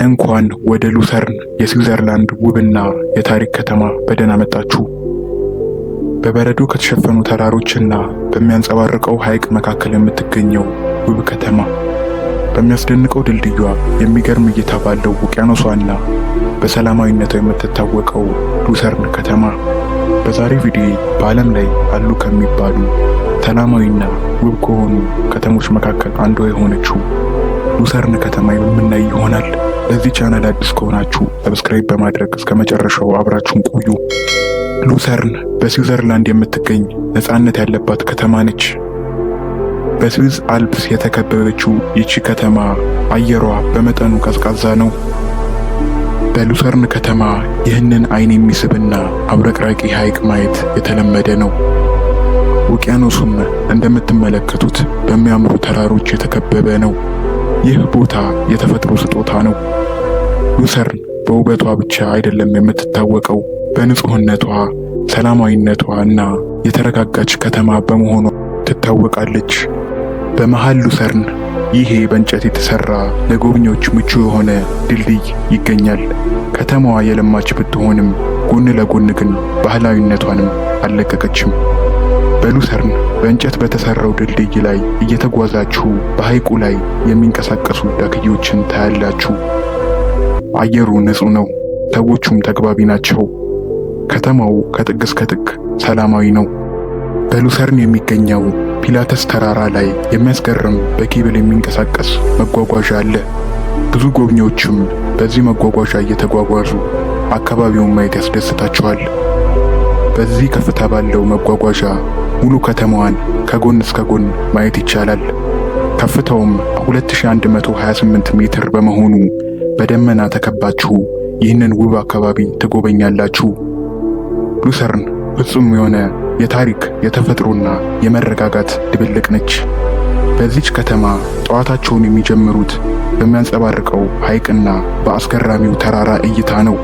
እንኳን ወደ ሉሰርን የስዊዘርላንድ ውብና የታሪክ ከተማ በደህና መጣችሁ። በበረዶ ከተሸፈኑ ተራሮችና በሚያንጸባርቀው ሐይቅ መካከል የምትገኘው ውብ ከተማ፣ በሚያስደንቀው ድልድዩዋ፣ የሚገርም እይታ ባለው ውቅያኖሷና በሰላማዊነቷ የምትታወቀው ሉሰርን ከተማ በዛሬው ቪዲዮ በዓለም ላይ አሉ ከሚባሉ ሰላማዊና ውብ ከሆኑ ከተሞች መካከል አንዷ የሆነችው ሉሰርን ከተማ የምናይ ይሆናል። ለዚህ ቻናል አዲስ ከሆናችሁ ሰብስክራይብ በማድረግ እስከ መጨረሻው አብራችሁን ቆዩ። ሉሰርን በስዊዘርላንድ የምትገኝ ነፃነት ያለባት ከተማ ነች። በስዊዝ አልፕስ የተከበበችው ይቺ ከተማ አየሯ በመጠኑ ቀዝቃዛ ነው። በሉሰርን ከተማ ይህንን ዓይን የሚስብና አብረቅራቂ ሐይቅ ማየት የተለመደ ነው። ውቅያኖሱም እንደምትመለከቱት በሚያምሩ ተራሮች የተከበበ ነው። ይህ ቦታ የተፈጥሮ ስጦታ ነው። ሉሰርን በውበቷ ብቻ አይደለም የምትታወቀው፣ በንጹህነቷ፣ ሰላማዊነቷ እና የተረጋጋች ከተማ በመሆኗ ትታወቃለች። በመሃል ሉሰርን ይሄ በእንጨት የተሰራ ለጎብኚዎች ምቹ የሆነ ድልድይ ይገኛል። ከተማዋ የለማች ብትሆንም ጎን ለጎን ግን ባህላዊነቷንም አልለቀቀችም። በሉሰርን በእንጨት በተሰራው ድልድይ ላይ እየተጓዛችሁ በሐይቁ ላይ የሚንቀሳቀሱ ዳክዬዎችን ታያላችሁ። አየሩ ንጹህ ነው፣ ሰዎቹም ተግባቢ ናቸው። ከተማው ከጥግ እስከ ጥግ ሰላማዊ ነው። በሉሰርን የሚገኘው ፒላተስ ተራራ ላይ የሚያስገርም በኬብል የሚንቀሳቀስ መጓጓዣ አለ። ብዙ ጎብኚዎችም በዚህ መጓጓዣ እየተጓጓዙ አካባቢውን ማየት ያስደስታቸዋል። በዚህ ከፍታ ባለው መጓጓዣ ሙሉ ከተማዋን ከጎን እስከ ጎን ማየት ይቻላል። ከፍታውም 2128 ሜትር በመሆኑ በደመና ተከባችሁ ይህንን ውብ አካባቢ ትጎበኛላችሁ። ሉሰርን ፍጹም የሆነ የታሪክ የተፈጥሮና የመረጋጋት ድብልቅ ነች። በዚች ከተማ ጠዋታቸውን የሚጀምሩት በሚያንጸባርቀው ሐይቅና በአስገራሚው ተራራ እይታ ነው።